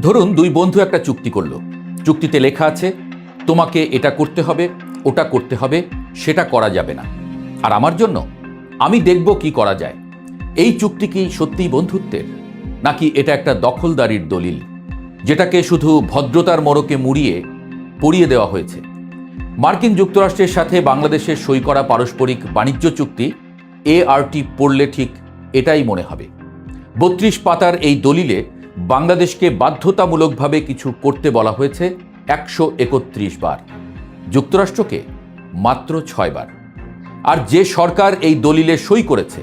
ধরুন দুই বন্ধু একটা চুক্তি করলো। চুক্তিতে লেখা আছে তোমাকে এটা করতে হবে, ওটা করতে হবে, সেটা করা যাবে না। আর আমার জন্য আমি দেখব কি করা যায়। এই চুক্তি কি সত্যিই বন্ধুত্বের, নাকি এটা একটা দখলদারির দলিল, যেটাকে শুধু ভদ্রতার মোড়কে মুড়িয়ে পরিয়ে দেওয়া হয়েছে? মার্কিন যুক্তরাষ্ট্রের সাথে বাংলাদেশের সই করা পারস্পরিক বাণিজ্য চুক্তি ART পড়লে ঠিক এটাই মনে হবে। 32 পাতার এই দলিলে বাংলাদেশকে বাধ্যতামূলকভাবে কিছু করতে বলা হয়েছে 131 বার, যুক্তরাষ্ট্রকে মাত্র 6 বার। আর যে সরকার এই দলিলে সই করেছে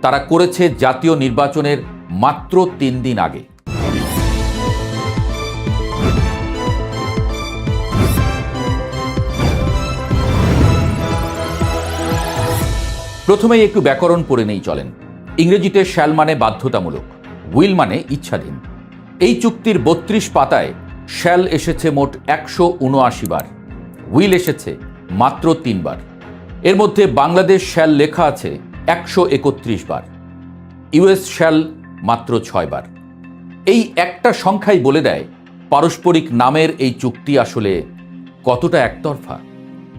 তারা করেছে জাতীয় নির্বাচনের মাত্র 3 দিন আগে। প্রথমেই একটু ব্যাকরণ পড়ে নেই চলেন। ইংরেজিতে শ্যাল মানে বাধ্যতামূলক, উইল মানে ইচ্ছাধীন। এই চুক্তির 32 পাতায় শ্যাল এসেছে মোট 179 বার, উইল এসেছে মাত্র 3 বার। এর মধ্যে বাংলাদেশ শ্যাল লেখা আছে 131 বার, US শ্যাল মাত্র 6 বার। এই একটা সংখ্যাই বলে দেয় পারস্পরিক নামের এই চুক্তি আসলে কতটা একতরফা।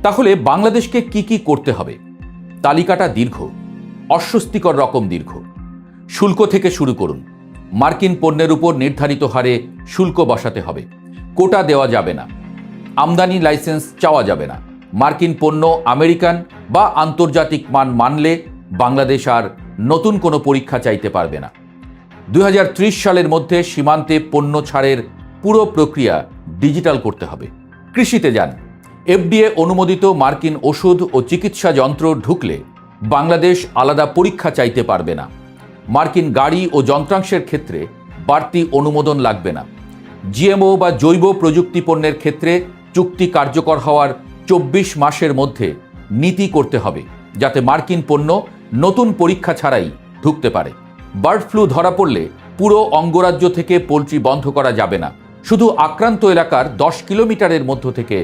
তাহলে বাংলাদেশকে কি কি করতে হবে? তালিকাটা দীর্ঘ, অস্বস্তিকর রকম দীর্ঘ। শুল্ক থেকে শুরু করুন। মার্কিন পণ্যের উপর নির্ধারিত হারে শুল্ক বসাতে হবে, কোটা দেওয়া যাবে না, আমদানি লাইসেন্স চাওয়া যাবে না। মার্কিন পণ্য আমেরিকান বা আন্তর্জাতিক মান মানলে বাংলাদেশ আর নতুন কোনো পরীক্ষা চাইতে পারবে না। 2030 সালের মধ্যে সীমান্তে পণ্য ছাড়ের পুরো প্রক্রিয়া ডিজিটাল করতে হবে। কৃষিতে যান। FDA অনুমোদিত মার্কিন ওষুধ ও চিকিৎসা যন্ত্র ঢুকলে বাংলাদেশ আলাদা পরীক্ষা চাইতে পারবে না। মার্কিন গাড়ি ও যন্ত্রাংশের ক্ষেত্রে বাড়তি অনুমোদন লাগবে না। GMO বা জৈব প্রযুক্তি পণ্যের ক্ষেত্রে চুক্তি কার্যকর হওয়ার 24 মাসের মধ্যে নীতি করতে হবে, যাতে মার্কিন পণ্য নতুন পরীক্ষা ছাড়াই ঢুকতে পারে। বার্ড ফ্লু ধরা পড়লে পুরো অঙ্গরাজ্য থেকে পোলট্রি বন্ধ করা যাবে না, শুধু আক্রান্ত এলাকার 10 কিলোমিটারের মধ্য থেকে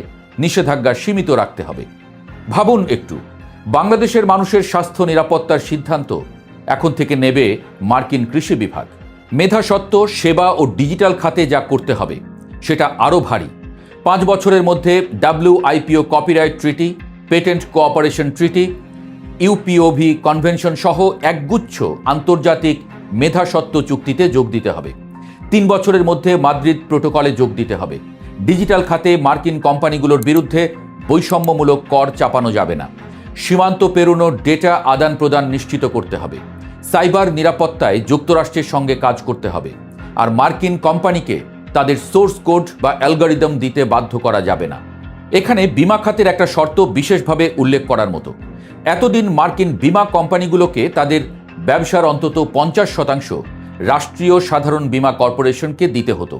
নিষেধাজ্ঞা সীমিত রাখতে হবে। ভাবুন একটু, বাংলাদেশের মানুষের স্বাস্থ্য নিরাপত্তার সিদ্ধান্ত এখন থেকে নেবে মার্কিন কৃষি বিভাগ। মেধাস্বত্ব, সেবা ও ডিজিটাল খাতে যা করতে হবে সেটা আরও ভারী। 5 বছরের মধ্যে WIPO কপিরাইট ট্রিটি, পেটেন্ট কোঅপারেশন ট্রিটি, UPOV কনভেনশন সহ একগুচ্ছ আন্তর্জাতিক মেধাস্বত্ব চুক্তিতে যোগ দিতে হবে। 3 বছরের মধ্যে মাদ্রিদ প্রোটোকলে যোগ দিতে হবে। ডিজিটাল খাতে মার্কিন কোম্পানিগুলোর বিরুদ্ধে বৈষম্যমূলক কর চাপানো যাবে না। সীমান্ত পেরোনো ডেটা আদান প্রদান নিশ্চিত করতে হবে। সাইবার নিরাপত্তায় যুক্তরাষ্ট্রের সঙ্গে কাজ করতে হবে। আর মার্কিন কোম্পানিকে তাদের সোর্স কোড বা অ্যালগরিদম দিতে বাধ্য করা যাবে না। এখানে বিমা খাতের একটা শর্ত বিশেষভাবে উল্লেখ করার মতো। এতদিন মার্কিন বিমা কোম্পানিগুলোকে তাদের ব্যবসার অন্তত 50% রাষ্ট্রীয় সাধারণ বীমা কর্পোরেশনকে দিতে হতো।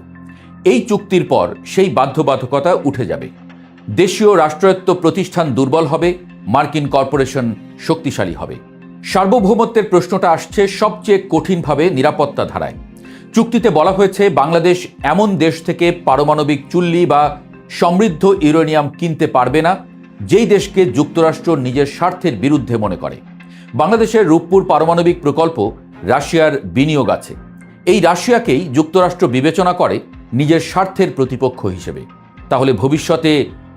এই চুক্তির পর সেই বাধ্যবাধকতা উঠে যাবে। দেশীয় রাষ্ট্রায়ত্ত প্রতিষ্ঠান দুর্বল হবে, মার্কিন কর্পোরেশন শক্তিশালী হবে। সার্বভৌমত্বের প্রশ্নটা আসছে সবচেয়ে কঠিনভাবে নিরাপত্তা ধারায়। চুক্তিতে বলা হয়েছে বাংলাদেশ এমন দেশ থেকে পারমাণবিক চুল্লি বা সমৃদ্ধ ইউরেনিয়াম কিনতে পারবে না যেই দেশকে যুক্তরাষ্ট্র নিজের স্বার্থের বিরুদ্ধে মনে করে। বাংলাদেশের রূপপুর পারমাণবিক প্রকল্প রাশিয়ার বিনিয়োগ আছে। এই রাশিয়াকেই যুক্তরাষ্ট্র বিবেচনা করে নিজের স্বার্থের প্রতিপক্ষ হিসেবে। তাহলে ভবিষ্যতে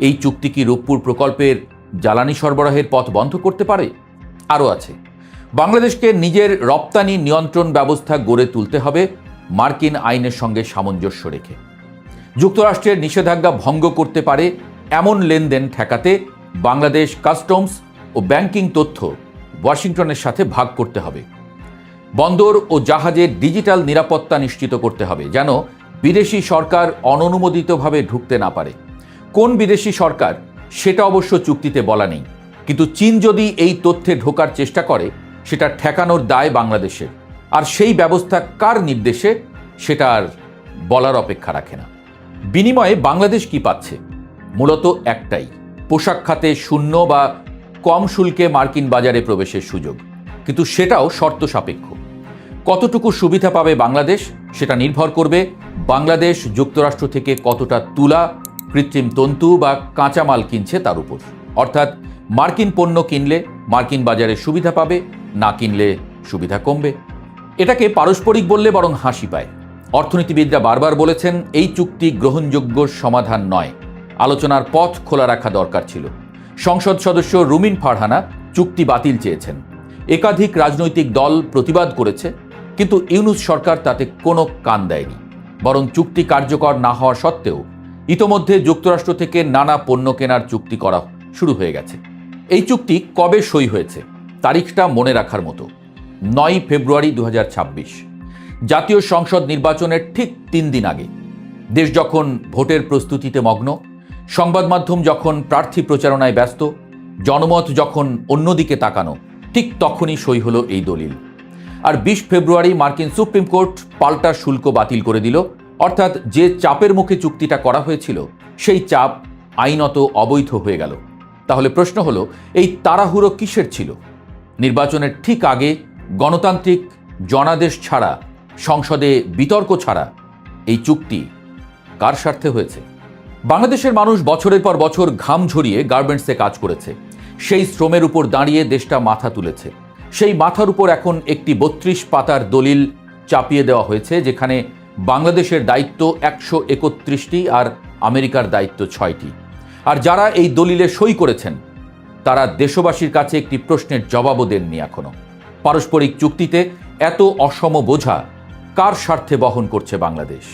এই চুক্তি কি রূপপুর প্রকল্পের জ্বালানি সরবরাহের পথ বন্ধ করতে পারে? আরও আছে, বাংলাদেশকে নিজের রপ্তানি নিয়ন্ত্রণ ব্যবস্থা গড়ে তুলতে হবে মার্কিন আইনের সঙ্গে সামঞ্জস্য রেখে। যুক্তরাষ্ট্রের নিষেধাজ্ঞা ভঙ্গ করতে পারে এমন লেনদেন ঠেকাতে বাংলাদেশ কাস্টমস ও ব্যাংকিং তথ্য ওয়াশিংটনের সাথে ভাগ করতে হবে। বন্দর ও জাহাজের ডিজিটাল নিরাপত্তা নিশ্চিত করতে হবে, যেন বিদেশি সরকার অননুমোদিতভাবে ঢুকতে না পারে। কোন বিদেশি সরকার সেটা অবশ্য চুক্তিতে বলা নেই, কিন্তু চীন যদি এই তথ্যে ঢোকার চেষ্টা করে সেটা ঠেকানোর দায় বাংলাদেশের। আর সেই ব্যবস্থা কার নির্দেশে সেটা আর বলার অপেক্ষা রাখে না। বিনিময়ে বাংলাদেশ কি পাচ্ছে? মূলত একটাই, পোশাক খাতে শূন্য বা কম শুল্কে মার্কিন বাজারে প্রবেশের সুযোগ। কিন্তু সেটাও শর্ত সাপেক্ষ। কতটুকু সুবিধা পাবে বাংলাদেশ সেটা নির্ভর করবে বাংলাদেশ যুক্তরাষ্ট্র থেকে কতটা তুলা, কৃত্রিম তন্তু বা কাঁচামাল কিনছে তার উপর। অর্থাৎ মার্কিন পণ্য কিনলে মার্কিন বাজারে সুবিধা পাবে, না কিনলে সুবিধা কমবে। এটাকে পারস্পরিক বললে বরং হাসি পায়, অর্থনীতিবিদরা বারবার বলেছেন এই চুক্তি গ্রহণযোগ্য সমাধান নয়, আলোচনার পথ খোলা রাখা দরকার ছিল। সংসদ সদস্য রুমিন ফারহানা চুক্তি বাতিল চেয়েছেন। একাধিক রাজনৈতিক দল প্রতিবাদ করেছে, কিন্তু ইউনূস সরকার তাতে কোনো কান দেয়নি। বরং চুক্তি কার্যকর না হওয়া সত্ত্বেও ইতোমধ্যে যুক্তরাষ্ট্র থেকে নানা পণ্য কেনার চুক্তি করা শুরু হয়ে গেছে। এই চুক্তি কবে সই হয়েছে তারিখটা মনে রাখার মতো, 9 ফেব্রুয়ারি 2026। জাতীয় সংসদ নির্বাচনের ঠিক 3 দিন আগে। দেশ যখন ভোটের প্রস্তুতিতে মগ্ন, সংবাদ মাধ্যম যখন প্রার্থী প্রচারণায় ব্যস্ত, জনমত যখন অন্যদিকে তাকানো, ঠিক তখনই সই হলো এই দলিল। আর 20 ফেব্রুয়ারি মার্কিন সুপ্রিম কোর্ট পাল্টা শুল্ক বাতিল করে দিল। অর্থাৎ যে চাপের মুখে চুক্তিটা করা হয়েছিল সেই চাপ আইনত অবৈধ হয়ে গেল। তাহলে প্রশ্ন হলো, এই তাড়াহুড়ো কিসের ছিল? নির্বাচনের ঠিক আগে গণতান্ত্রিক জনাদেশ ছাড়া, সংসদে বিতর্ক ছাড়া এই চুক্তি কার স্বার্থে হয়েছে? বাংলাদেশের মানুষ বছরের পর বছর ঘাম ঝরিয়ে গার্মেন্টসে কাজ করেছে। সেই শ্রমের উপর দাঁড়িয়ে দেশটা মাথা তুলেছে। সেই মাথার উপর এখন একটি 32 পাতার দলিল চাপিয়ে দেওয়া হয়েছে, যেখানে বাংলাদেশের দায়িত্ব 131টি আর আমেরিকার দায়িত্ব 6টি। আর যারা এই দলিলে সই করেছেন তারা দেশবাসীর কাছে একটি প্রশ্নের জবাবও দেননি এখনো। পারস্পরিক চুক্তিতে এত অসম বোঝা কার স্বার্থে বহন করছে বাংলাদেশ?